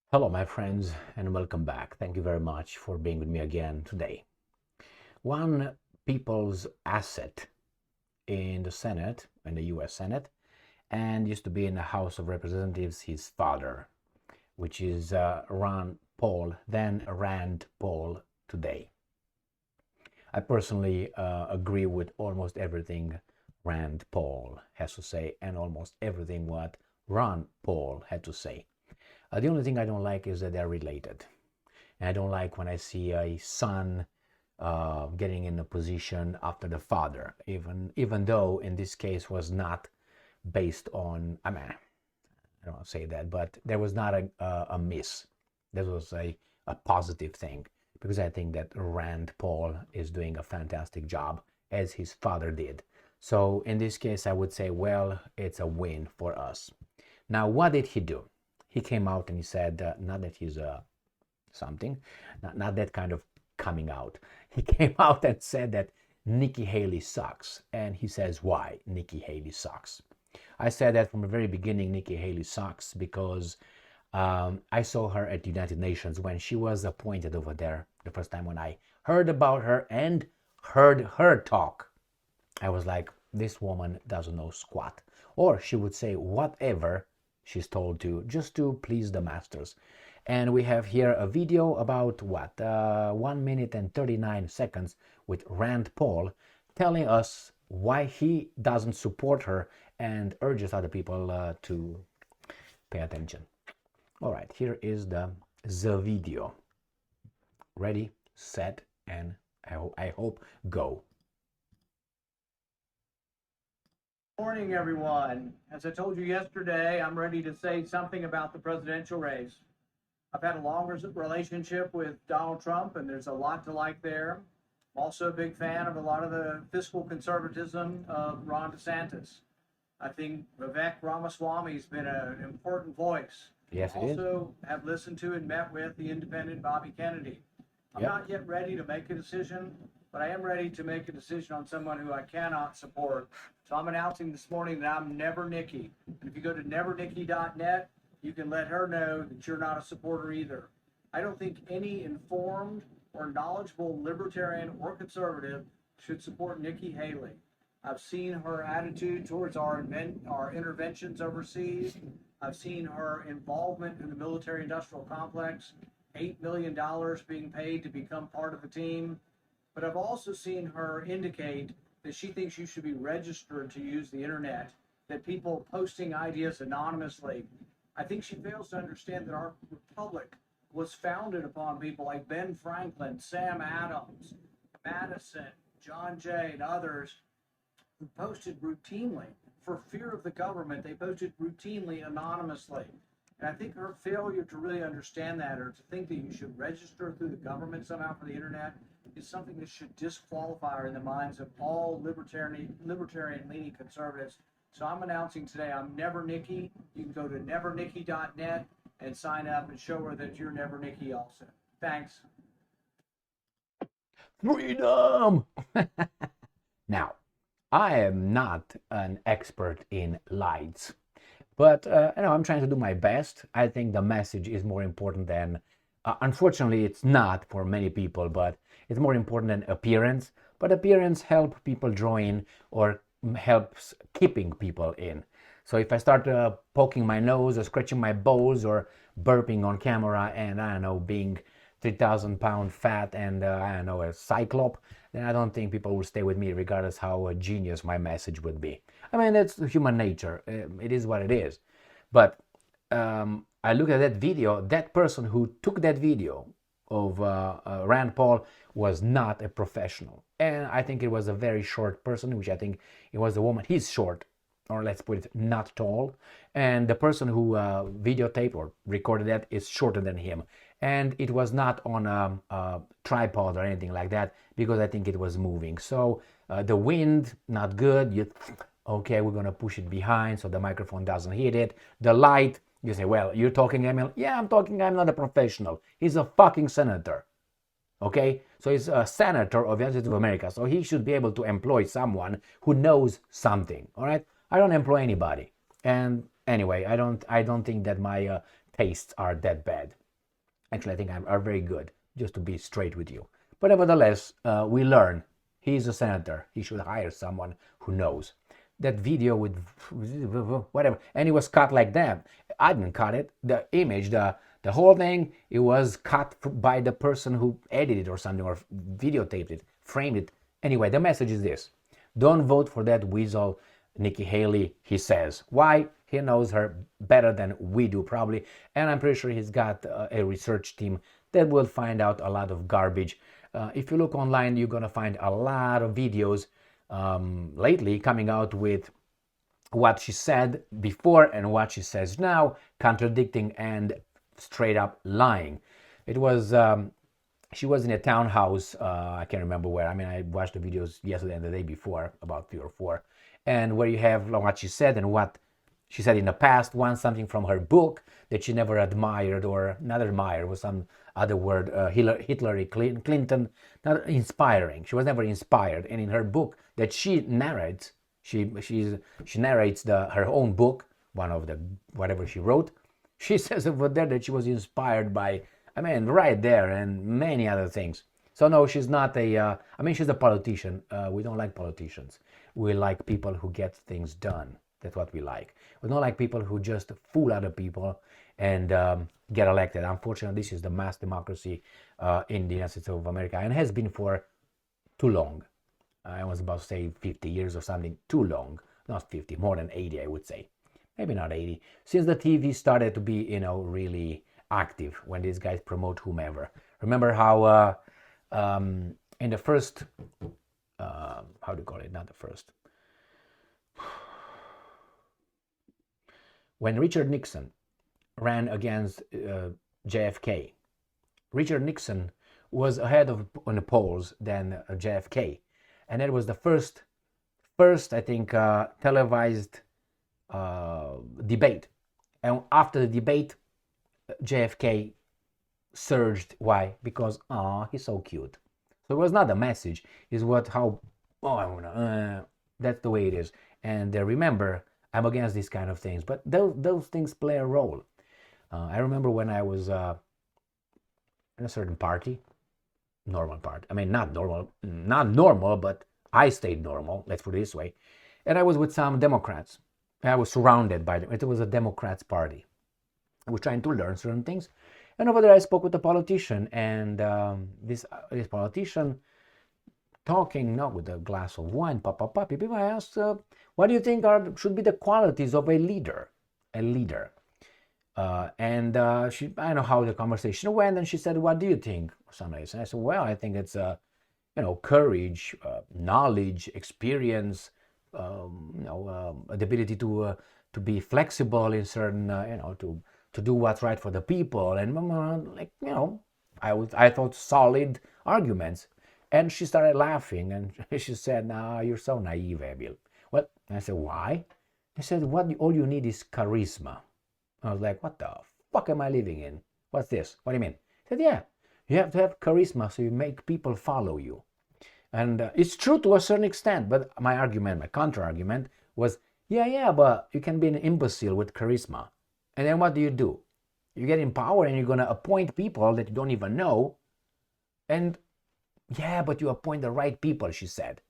Hello, my friends, and welcome back. Thank you very much for being with me again today. One people's asset in the Senate, in the US Senate, and used to be in the House of Representatives, his father, which is Ron Paul, then Rand Paul today. I personally agree with almost everything Rand Paul has to say and almost everything what Ron Paul had to say. The only thing I don't like is that they're related. And I don't like when I see a son getting in a position after the father, even though in this case was not based on, I don't want to say that, but there was not a miss. This was a positive thing because I think that Rand Paul is doing a fantastic job as his father did. So in this case, I would say, well, it's a win for us. Now, what did he do? He came out and he said, not that he's something, not that kind of coming out. He came out and said that Nikki Haley sucks. And he says why Nikki Haley sucks. I said that from the very beginning, Nikki Haley sucks because I saw her at the United Nations when she was appointed over there. The first time when I heard about her and heard her talk, I was like, this woman doesn't know squat. Or she would say whatever she's told to, just to please the masters. And we have here a video about what, 1 minute and 39 seconds with Rand Paul telling us why he doesn't support her and urges other people to pay attention. All right, here is the video. Ready, set, and I hope go. Morning, everyone. As I told you yesterday, I'm ready to say something about the presidential race. I've had a long relationship with Donald Trump, and there's a lot to like there. I'm also a big fan of a lot of the fiscal conservatism of Ron DeSantis. I think Vivek Ramaswamy's been an important voice. Yes, it is. Also have listened to and met with the independent Bobby Kennedy. I'm Yep. not yet ready to make a decision, but I am ready to make a decision on someone who I cannot support. So I'm announcing this morning that I'm Never Nikki. And if you go to nevernikki.net, you can let her know that you're not a supporter either. I don't think any informed or knowledgeable libertarian or conservative should support Nikki Haley. I've seen her attitude towards our interventions overseas. I've seen her involvement in the military-industrial complex, $8 million being paid to become part of the team. But I've also seen her indicate that she thinks you should be registered to use the internet, that people posting ideas anonymously. I think she fails to understand that our republic was founded upon people like Ben Franklin, Sam Adams, Madison, John Jay, and others who posted routinely. For fear of the government, they posted routinely anonymously. And I think her failure to really understand that, or to think that you should register through the government somehow for the internet, is something that should disqualify her in the minds of all libertarian-leaning conservatives. So I'm announcing today I'm Never Nikki. You can go to nevernikki.net and sign up and show her that you're Never Nikki also. Thanks. Freedom! Now, I am not an expert in lights, but I'm trying to do my best. I think the message is more important than, unfortunately, it's not for many people, but it's more important than appearance. But appearance helps people join or helps keeping people in. So if I start poking my nose or scratching my balls or burping on camera and, I don't know, being 3,000 pound fat and, I don't know, a cyclop, then I don't think people will stay with me regardless how genius my message would be. I mean, that's human nature. It is what it is. But I look at that video, that person who took that video of Rand Paul was not a professional. And I think it was a very short person, which I think it was a woman. He's short, or let's put it, not tall. And the person who videotaped or recorded that is shorter than him. And it was not on a tripod or anything like that because I think it was moving. So the wind, not good. Okay, we're going to push it behind so the microphone doesn't hit it. The light, you say, well, you're talking, Emil? Yeah, I'm talking. I'm not a professional. He's a fucking senator. Okay, so he's a senator of the United States of America, so he should be able to employ someone who knows something. All right, I don't employ anybody, and anyway, I don't think that my tastes are that bad. Actually, I think are very good, just to be straight with you. But nevertheless, we learn he's a senator. He should hire someone who knows. That video with whatever, and it was cut like that. I didn't cut it. The image, the whole thing, it was cut by the person who edited or something, or videotaped it, framed it. Anyway, the message is this: don't vote for that weasel, Nikki Haley, he says. Why? He knows her better than we do, probably. And I'm pretty sure he's got a research team that will find out a lot of garbage. If you look online, you're going to find a lot of videos lately coming out with what she said before and what she says now, contradicting and straight up lying. It was she was in a townhouse, I can't remember where. I mean, I watched the videos yesterday and the day before, about 3 or 4, and where you have what she said and what she said in the past. One, something from her book that she never admired, or not admired was some other word, Hillary Clinton, not inspiring. She was never inspired. And in her book that she narrates, she narrates her own book, one of the whatever she wrote. She says over there that she was inspired by, I mean, right there, and many other things. So no, she's not I mean, she's a politician. We don't like politicians. We like people who get things done. That's what we like. We don't like people who just fool other people and get elected. Unfortunately, this is the mass democracy in the United States of America, and has been for too long. I was about to say 50 years or something. Too long. Not 50, more than 80, I would say. Maybe not 80. Since the TV started to be, really active, when these guys promote whomever. Remember how in the first, how do you call it? Not the first. When Richard Nixon ran against JFK, Richard Nixon was ahead on the polls than JFK, and that was the first I think, televised debate. And after the debate, JFK surged. Why? Because he's so cute. So it was not the message. It's that's the way it is. And remember, I'm against these kind of things, but those things play a role. I remember when I was in a certain party, normal party. I mean, not normal, but I stayed normal. Let's put it this way. And I was with some Democrats. I was surrounded by them. It was a Democrats party. I was trying to learn certain things, and over there I spoke with a politician, and this politician, talking, not with a glass of wine, people, I asked, what do you think should be the qualities of a leader? And I don't know how the conversation went, and she said, what do you think? Or something. And I said, well, I think it's courage, knowledge, experience, the ability to be flexible in certain, to do what's right for the people, and I thought solid arguments. And she started laughing, and she said, "No, you're so naive, Emil." Well, I said, "Why?" She said, all you need is charisma." I was like, "What the fuck am I living in? What's this? What do you mean?" She said, "Yeah, you have to have charisma so you make people follow you." And it's true to a certain extent, but my counter argument was, yeah, but you can be an imbecile with charisma. And then what do? You get in power and you're going to appoint people that you don't even know. And yeah, but you appoint the right people, she said.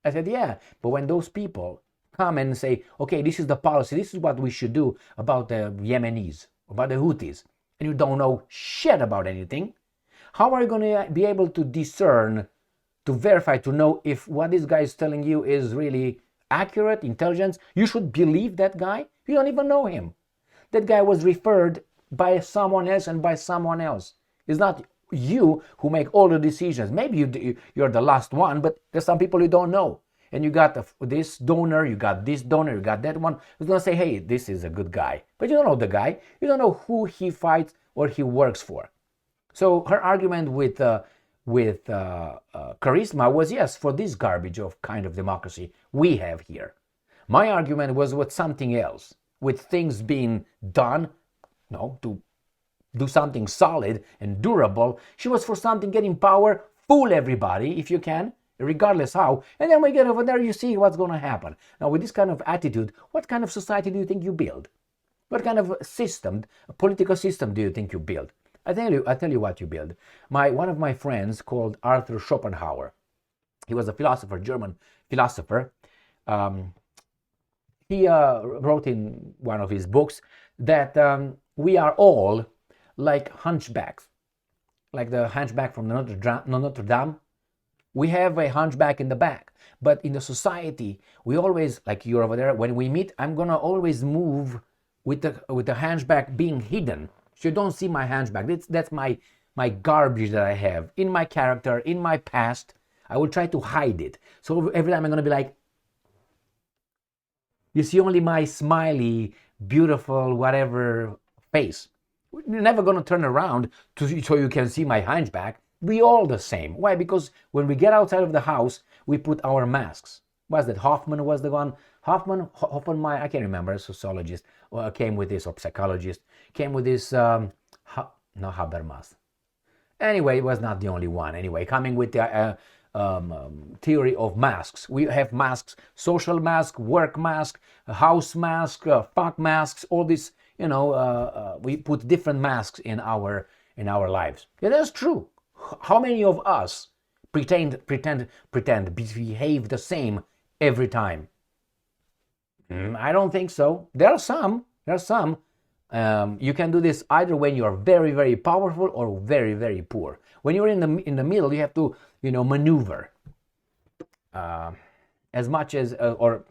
I said, yeah, but when those people come and say, okay, this is the policy, this is what we should do about the Yemenis, about the Houthis, and you don't know shit about anything, how are you going to be able to discern, to verify, to know if what this guy is telling you is really accurate, intelligence? You should believe that guy. You don't even know him. That guy was referred by someone else and by someone else. It's not you who make all the decisions. Maybe you're the last one, but there's some people you don't know. And you got this donor, you got this donor, you got that one who's going to say, hey, this is a good guy. But you don't know the guy. You don't know who he fights or he works for. So her argument with charisma was, yes, for this garbage of kind of democracy we have here. My argument was with something else, with things being done, to do something solid and durable. She was for something, getting power, fool everybody if you can, regardless how, and then we get over there, you see what's going to happen. Now, with this kind of attitude, what kind of society do you think you build? What kind of system, a political system, do you think you build? I tell you what you build. One of my friends called Arthur Schopenhauer. He was a philosopher, German philosopher. He wrote in one of his books that we are all like hunchbacks, like the hunchback from Notre Dame. We have a hunchback in the back, but in the society, we always, like you're over there, when we meet, I'm gonna always move with the hunchback being hidden, so you don't see my hunchback. That's my garbage that I have in my character, in my past. I will try to hide it. So every time I'm gonna be like, you see only my smiley, beautiful, whatever face. You're never gonna turn around so you can see my hunchback. We all the same. Why? Because when we get outside of the house, we put our masks. Was that Hoffman was the one? Hoffman, I can't remember, a sociologist, came with this, or psychologist, came with this, no, Habermas. Anyway, it was not the only one. Anyway, coming with the theory of masks. We have masks, social mask, work mask, house mask, fuck masks, all this, we put different masks in our lives. Yeah, that's true. How many of us pretend, behave the same every time? I don't think so. There are some. You can do this either when you are very, very powerful or very, very poor. When you're in the middle, you have to, maneuver as much as, or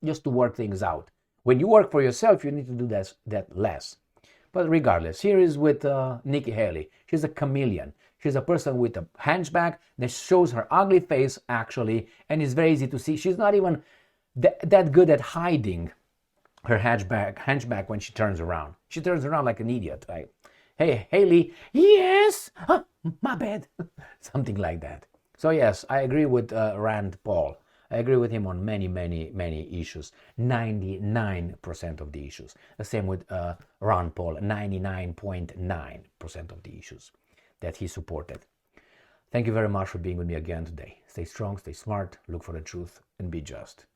just to work things out. When you work for yourself, you need to do that less. But regardless, here is with Nikki Haley. She's a chameleon. She's a person with a hunchback that shows her ugly face, actually, and it's very easy to see. She's not even that good at hiding her hunchback when she turns around. She turns around like an idiot, right? Hey, Haley, yes, my bad. Something like that. So yes, I agree with Rand Paul. I agree with him on many, many, many issues. 99% of the issues. The same with Ron Paul. 99.9% of the issues that he supported. Thank you very much for being with me again today. Stay strong, stay smart, look for the truth, and be just.